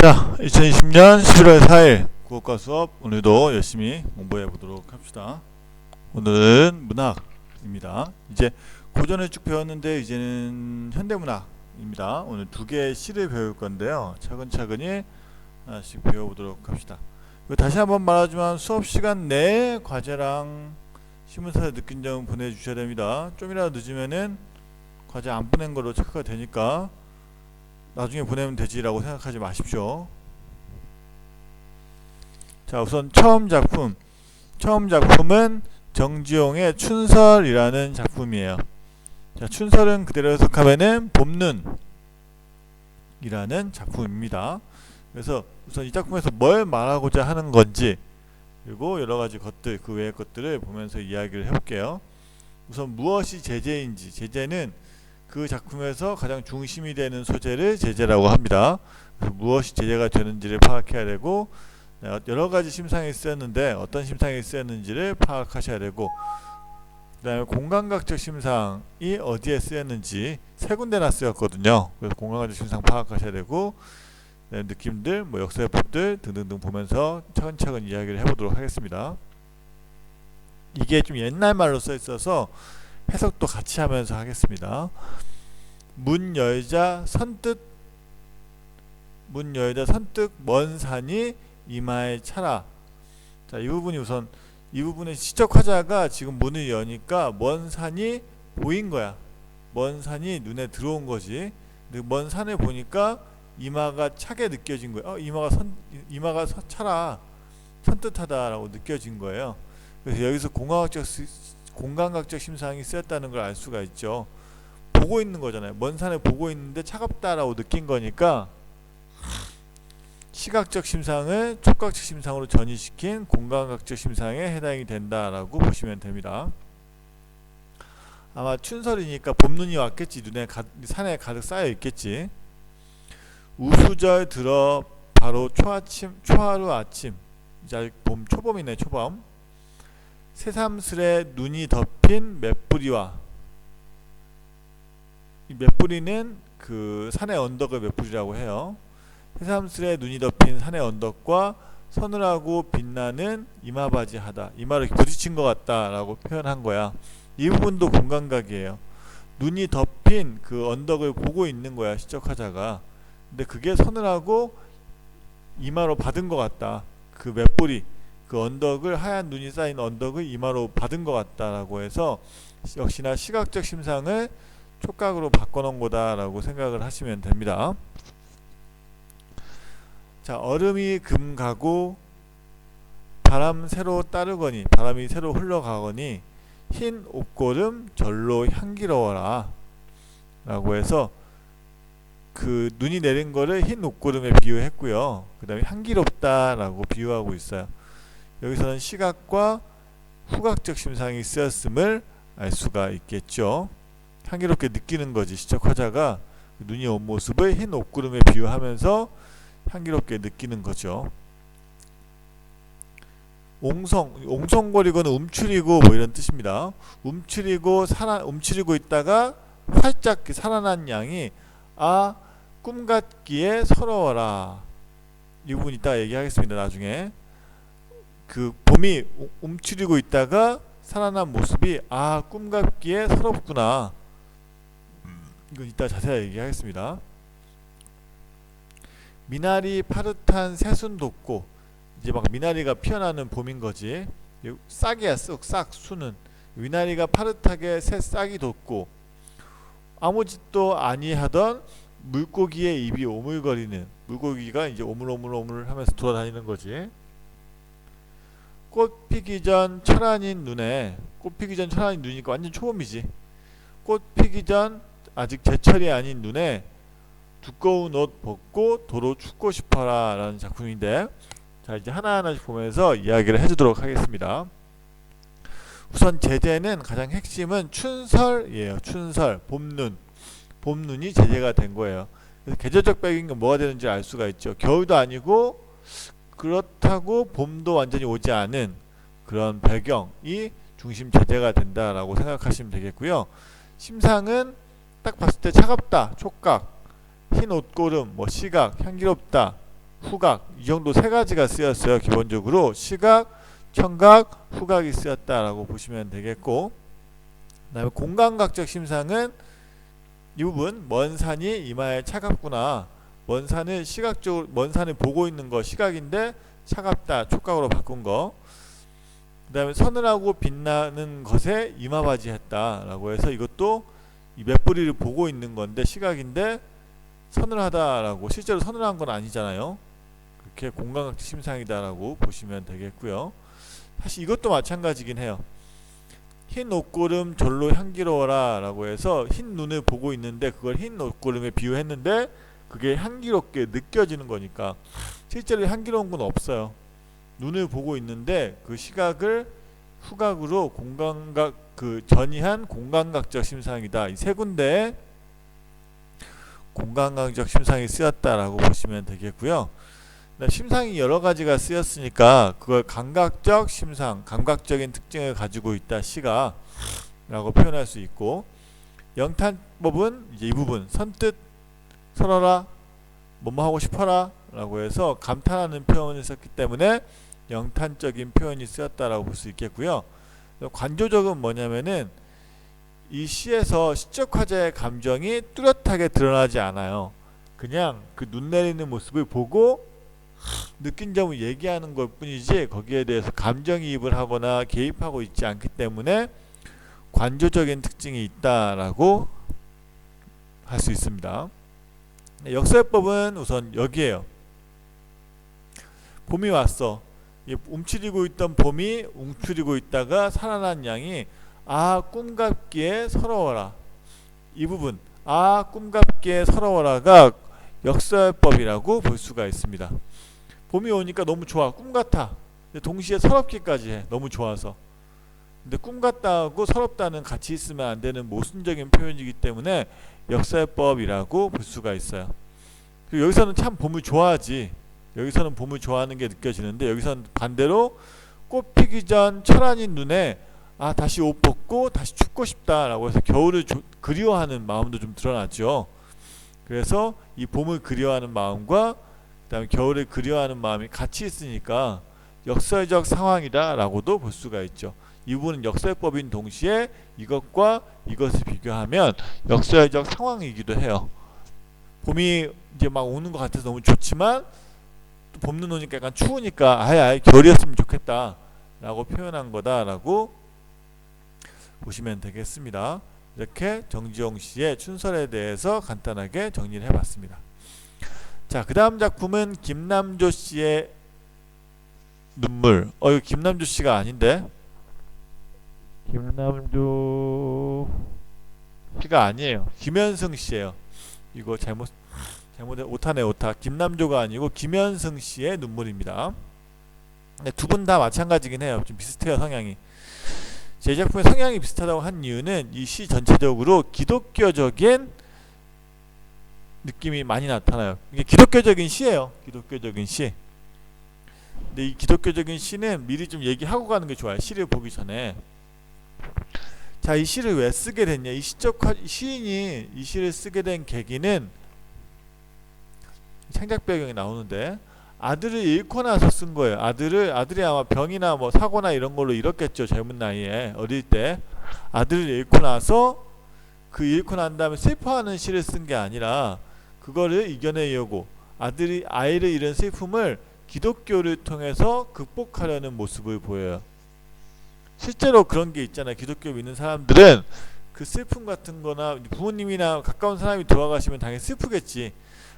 자, 2020년 11월 4일 국어과 수업 오늘도 열심히 공부해 보도록 합시다. 오늘은 문학입니다. 이제 고전을 쭉 배웠는데 이제는 현대문학입니다. 오늘 두 개의 시를 배울 건데요. 차근차근히 하나씩 배워보도록 합시다. 다시 한번 말하지만 수업 시간 내에 과제랑 신문사에 느낀 점 보내주셔야 됩니다. 좀이라도 늦으면은 과제 안 보낸 걸로 체크가 되니까 나중에 보내면 되지라고 생각하지 마십시오. 자, 우선 처음 작품은 정지용의 춘설이라는 작품이에요. 자, 춘설은 그대로 해석하면은 봄눈이라는 작품입니다. 그래서 우선 이 작품에서 뭘 말하고자 하는 건지, 그리고 여러 가지 것들, 그 외의 것들을 보면서 이야기를 해볼게요. 우선 무엇이 제재인지, 제재는 그 작품에서 가장 중심이 되는 소재를 제재라고 합니다. 그래서 무엇이 제재가 되는지를 파악해야 되고, 여러 가지 심상이 쓰였는데 어떤 심상이 쓰였는지를 파악하셔야 되고, 그 다음에 공감각적 심상이 어디에 쓰였는지 세 군데나 쓰였거든요. 그래서 공감각적 심상 파악하셔야 되고, 느낌들, 역사법들 등등등 보면서 차근차근 이야기를 해보도록 하겠습니다. 이게 좀 옛날 말로 써 있어서 해석도 같이 하면서 하겠습니다. 문 열자 선뜻 먼 산이 이마에 차라. 자, 이 부분이 우선 이 부분의 시적 화자가 지금 문을 여니까 먼 산이 보인 거야. 먼 산이 눈에 들어온 거지. 근데 먼 산을 보니까 이마가 차게 느껴진 거예요. 이마가 차라, 선뜻하다라고 느껴진 거예요. 그래서 여기서 공감각적 심상이 쓰였다는 걸 알 수가 있죠. 보고 있는 거잖아요. 먼 산을 보고 있는데 차갑다라고 느낀 거니까 시각적 심상을 촉각적 심상으로 전이시킨 공감각적 심상에 해당이 된다라고 보시면 됩니다. 아마 춘설이니까 봄눈이 왔겠지. 산에 가득 쌓여 있겠지. 우수절 들어 바로 초하루 아침. 이제 초봄이네. 초봄. 새삼스레 눈이 덮인 맷뿌리와, 이 맷뿌리는 그 산의 언덕을 맷뿌리라고 해요. 새삼스레 눈이 덮인 산의 언덕과 서늘하고 빛나는 이마바지 하다. 이마를 부딪힌 것 같다라고 표현한 거야. 이 부분도 공감각이에요. 눈이 덮인 그 언덕을 보고 있는 거야, 시적화자가. 근데 그게 서늘하고 이마로 받은 것 같다. 그 맷뿌리, 그 언덕을, 하얀 눈이 쌓인 언덕을 이마로 받은 것 같다라고 해서 역시나 시각적 심상을 촉각으로 바꿔놓은 거다라고 생각을 하시면 됩니다. 자, 얼음이 금가고 바람이 새로 흘러가거니 흰 옷고름 절로 향기로워라 라고 해서 그 눈이 내린 거를 흰 옷고름에 비유했고요. 그 다음에 향기롭다 라고 비유하고 있어요. 여기서는 시각과 후각적 심상이 쓰였음을 알 수가 있겠죠. 향기롭게 느끼는 거지. 시적 화자가 눈이 온 모습을 흰 옷구름에 비유하면서 향기롭게 느끼는 거죠. 옹성거리고는 움츠리고 이런 뜻입니다. 움츠리고 있다가 활짝 살아난 양이 꿈 같기에 서러워라. 이 부분 이따 얘기하겠습니다. 나중에 그 봄이 움츠리고 있다가 살아난 모습이 꿈 같기에 서럽구나. 이건 이따 자세히 얘기하겠습니다. 미나리 파릇한 새순 돋고, 이제 막 미나리가 피어나는 봄인 거지. 싹이야, 싹 수는. 미나리가 파릇하게 새 싹이 돋고, 아무 짓도 아니하던 물고기의 입이 오물거리는, 물고기가 이제 오물오물 하면서 돌아다니는 거지. 꽃 피기 전 철안인 눈이니까 완전 초봄이지. 꽃 피기 전 아직 제철이 아닌 눈에 두꺼운 옷 벗고 도로 춥고 싶어라 라는 작품인데, 자, 이제 하나하나씩 보면서 이야기를 해주도록 하겠습니다. 우선 제재는 가장 핵심은 춘설이에요. 춘설, 봄눈이 제재가 된 거예요. 그래서 계절적 배경이 뭐가 되는지 알 수가 있죠. 겨울도 아니고 그렇다고 봄도 완전히 오지 않은 그런 배경이 중심 제재가 된다라고 생각하시면 되겠고요. 심상은 딱 봤을 때 차갑다, 촉각, 흰 옷고름, 시각, 향기롭다, 후각, 이 정도 세 가지가 쓰였어요. 기본적으로 시각, 청각, 후각이 쓰였다라고 보시면 되겠고, 그 다음에 공감각적 심상은 이 부분, 먼 산이 이마에 차갑구나. 먼 산을 시각적으로, 먼 산을 보고 있는 거 시각인데 차갑다, 촉각으로 바꾼 거. 그 다음에 서늘하고 빛나는 것에 이마바지했다 라고 해서 이것도 이 맞부리를 보고 있는 건데 시각인데 서늘하다라고, 실제로 서늘한 건 아니잖아요. 그렇게 공감각적 심상이다라고 보시면 되겠고요. 사실 이것도 마찬가지긴 해요. 흰 옷고름 절로 향기로워라 라고 해서 흰 눈을 보고 있는데 그걸 흰 옷고름에 비유했는데 그게 향기롭게 느껴지는 거니까 실제로 향기로운 건 없어요. 눈을 보고 있는데 그 시각을 후각으로 공감각, 그 전이한 공감각적 심상이다. 이 세 군데에 공감각적 심상이 쓰였다라고 보시면 되겠고요. 심상이 여러 가지가 쓰였으니까 그걸 감각적 심상, 감각적인 특징을 가지고 있다 시각라고 표현할 수 있고, 영탄법은 이제 이 부분 선뜻 설어라, 뭐뭐 하고 싶어라 라고 해서 감탄하는 표현을 썼기 때문에 영탄적인 표현이 쓰였다라고 볼 수 있겠고요. 관조적은 뭐냐면은 이 시에서 시적 화자의 감정이 뚜렷하게 드러나지 않아요. 그냥 그 눈 내리는 모습을 보고 느낀 점을 얘기하는 것 뿐이지 거기에 대해서 감정이입을 하거나 개입하고 있지 않기 때문에 관조적인 특징이 있다라고 할 수 있습니다. 역설법은 우선 여기에요. 봄이 왔어. 움츠리고 있던 봄이 웅크리고 있다가 살아난 양이 아 꿈같기에 서러워라. 이 부분 아 꿈같기에 서러워라가 역설법이라고 볼 수가 있습니다. 봄이 오니까 너무 좋아, 꿈같아. 동시에 서럽기까지 해, 너무 좋아서. 근데 꿈같다고 서럽다는 같이 있으면 안 되는 모순적인 표현이기 때문에 역설법이라고 볼 수가 있어요. 그리고 여기서는 참 봄을 좋아하지. 여기서는 봄을 좋아하는 게 느껴지는데 여기서는 반대로 꽃 피기 전 철안인 눈에 아 다시 옷 벗고 다시 춥고 싶다라고 해서 겨울을 그리워하는 마음도 좀 드러나죠. 그래서 이 봄을 그리워하는 마음과 그다음에 겨울을 그리워하는 마음이 같이 있으니까 역설적 상황이다 라고도 볼 수가 있죠. 이 부분은 역설법인 동시에 이것과 이것을 비교하면 역설적 상황이기도 해요. 봄이 이제 막 오는 것 같아서 너무 좋지만 또 봄눈 오니까 약간 추우니까 아예 겨울이었으면 좋겠다 라고 표현한 거다 라고 보시면 되겠습니다. 이렇게 정지용 씨의 춘설에 대해서 간단하게 정리를 해봤습니다. 자, 그 다음 작품은 김남조 씨의 눈물. 이거 김남조 씨가 아닌데? 김남조 씨가 아니에요. 김현승 씨예요. 이거 잘못 오타네, 오타. 김남조가 아니고 김현승 씨의 눈물입니다. 두 분 다 마찬가지긴 해요. 좀 비슷해요, 성향이. 제 작품의 성향이 비슷하다고 한 이유는 이 시 전체적으로 기독교적인 느낌이 많이 나타나요. 이게 기독교적인 시예요. 기독교적인 시. 근데 이 기독교적인 시는 미리 좀 얘기하고 가는 게 좋아요. 시를 보기 전에. 자, 이 시를 왜 쓰게 됐냐? 이 시인이 이 시를 쓰게 된 계기는 창작 배경이 나오는데 아들을 잃고 나서 쓴 거예요. 아들이 아마 병이나 뭐 사고나 이런 걸로 잃었겠죠. 젊은 나이에 어릴 때 아들을 잃고 나서 그 잃고 난 다음에 슬퍼하는 시를 쓴 게 아니라 그거를 이겨내려고 아이를 잃은 슬픔을 기독교를 통해서 극복하려는 모습을 보여요. 실제로 그런 게 있잖아요. 기독교 믿는 사람들은 그 슬픔 같은 거나 부모님이나 가까운 사람이 돌아가시면 당연히 슬프겠지.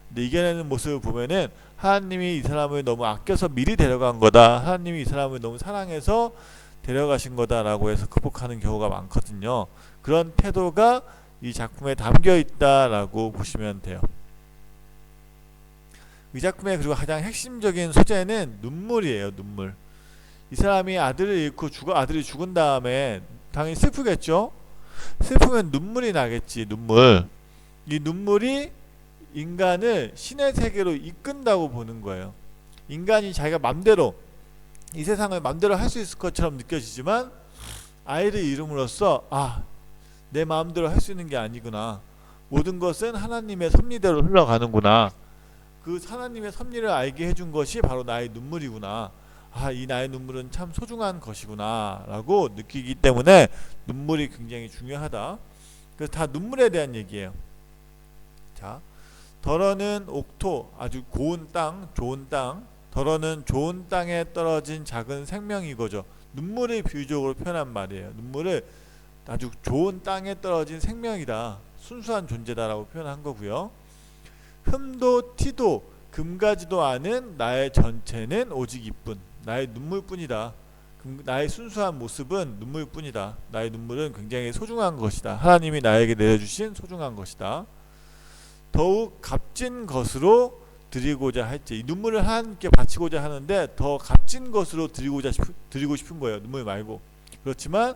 근데 이겨내는 모습을 보면은 하나님이 이 사람을 너무 아껴서 미리 데려간 거다. 하나님이 이 사람을 너무 사랑해서 데려가신 거다라고 해서 극복하는 경우가 많거든요. 그런 태도가 이 작품에 담겨 있다라고 보시면 돼요. 이 작품의 그리고 가장 핵심적인 소재는 눈물이에요. 눈물. 이 사람이 아들을 잃고 아들이 죽은 다음에 당연히 슬프겠죠. 슬프면 눈물이 나겠지. 눈물. 이 눈물이 인간을 신의 세계로 이끈다고 보는 거예요. 인간이 자기가 맘대로 이 세상을 맘대로 할 수 있을 것처럼 느껴지지만 아이를 잃음으로써 내 마음대로 할 수 있는 게 아니구나. 모든 것은 하나님의 섭리대로 흘러가는구나. 그 하나님의 섭리를 알게 해준 것이 바로 나의 눈물이구나. 이 나의 눈물은 참 소중한 것이구나 라고 느끼기 때문에 눈물이 굉장히 중요하다. 그래서 다 눈물에 대한 얘기예요. 자, 더러는 옥토, 아주 고운 땅, 좋은 땅. 더러는 좋은 땅에 떨어진 작은 생명이거죠. 눈물을 비유적으로 표현한 말이에요. 눈물을 아주 좋은 땅에 떨어진 생명이다, 순수한 존재다라고 표현한 거고요. 흠도 티도 금가지도 않은 나의 전체는 오직 이뿐, 나의 눈물뿐이다. 나의 순수한 모습은 눈물뿐이다. 나의 눈물은 굉장히 소중한 것이다. 하나님이 나에게 내려주신 소중한 것이다. 더욱 값진 것으로 드리고자 할지, 이 눈물을 하나님께 바치고자 하는데 더 값진 것으로 드리고 싶은 거예요. 눈물 말고. 그렇지만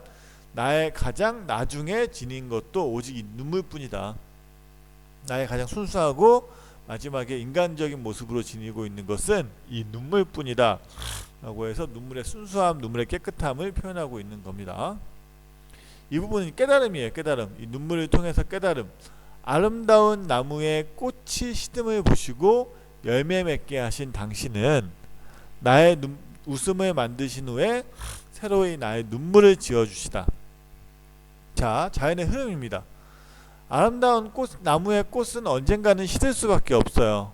나의 가장 나중에 지닌 것도 오직 이 눈물뿐이다. 나의 가장 순수하고 마지막에 인간적인 모습으로 지니고 있는 것은 이 눈물뿐이다 라고 해서 눈물의 순수함, 눈물의 깨끗함을 표현하고 있는 겁니다. 이 부분은 깨달음이에요. 깨달음. 이 눈물을 통해서 깨달음. 아름다운 나무의 꽃이 시듬을 보시고 열매 맺게 하신 당신은 나의 웃음을 만드신 후에 새로이 나의 눈물을 지어주시다. 자, 자연의 흐름입니다. 아름다운 나무의 꽃은 언젠가는 시들 수밖에 없어요.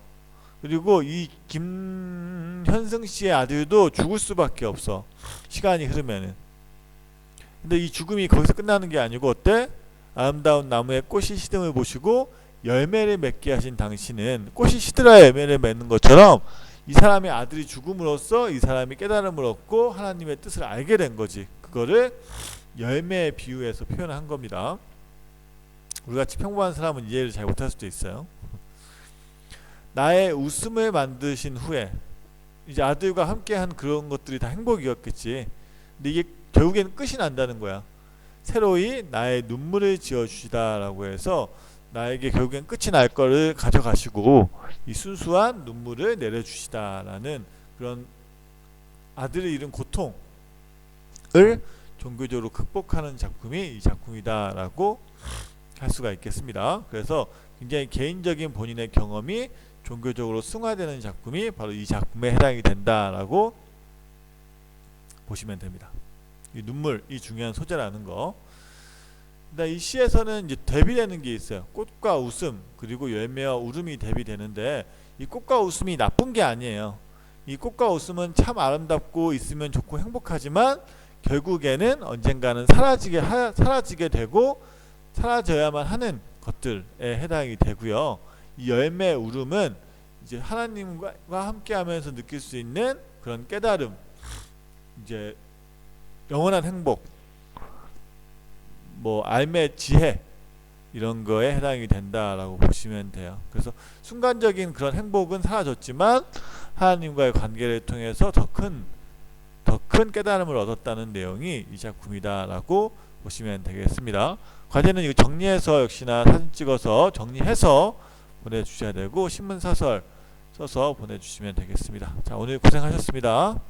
그리고 이 김현승 씨의 아들도 죽을 수밖에 없어. 시간이 흐르면은. 근데 이 죽음이 거기서 끝나는 게 아니고 어때? 아름다운 나무의 꽃이 시듬을 보시고 열매를 맺게 하신 당신은, 꽃이 시들어야 열매를 맺는 것처럼 이 사람의 아들이 죽음으로써 이 사람이 깨달음을 얻고 하나님의 뜻을 알게 된 거지. 그거를 열매에 비유해서 표현한 겁니다. 우리같이 평범한 사람은 이해를 잘 못할 수도 있어요. 나의 웃음을 만드신 후에, 이제 아들과 함께한 그런 것들이 다 행복이었겠지. 근데 이게 결국에는 끝이 난다는 거야. 새로이 나의 눈물을 지어주시다 라고 해서 나에게 결국엔 끝이 날 거를 가져가시고 이 순수한 눈물을 내려주시다 라는 그런 아들을 잃은 고통을 종교적으로 극복하는 작품이 이 작품이다 라고 할 수가 있겠습니다. 그래서 굉장히 개인적인 본인의 경험이 종교적으로 승화되는 작품이 바로 이 작품에 해당이 된다라고 보시면 됩니다. 이 눈물이 중요한 소재라는 거. 근데 이 시에서는 이제 대비되는 게 있어요. 꽃과 웃음, 그리고 열매와 울음이 대비되는데, 이 꽃과 웃음이 나쁜 게 아니에요. 이 꽃과 웃음은 참 아름답고 있으면 좋고 행복하지만 결국에는 언젠가는 사라지게 되고 사라져야만 하는 것들에 해당이 되고요. 이 열매 울음은 이제 하나님과 함께하면서 느낄 수 있는 그런 깨달음, 이제 영원한 행복, 뭐 알매 지혜, 이런 거에 해당이 된다라고 보시면 돼요. 그래서 순간적인 그런 행복은 사라졌지만 하나님과의 관계를 통해서 더 큰 깨달음을 얻었다는 내용이 이 작품이다라고 보시면 되겠습니다. 과제는 이거 정리해서 역시나 사진 찍어서 정리해서 보내주셔야 되고, 신문사설 써서 보내주시면 되겠습니다. 자, 오늘 고생하셨습니다.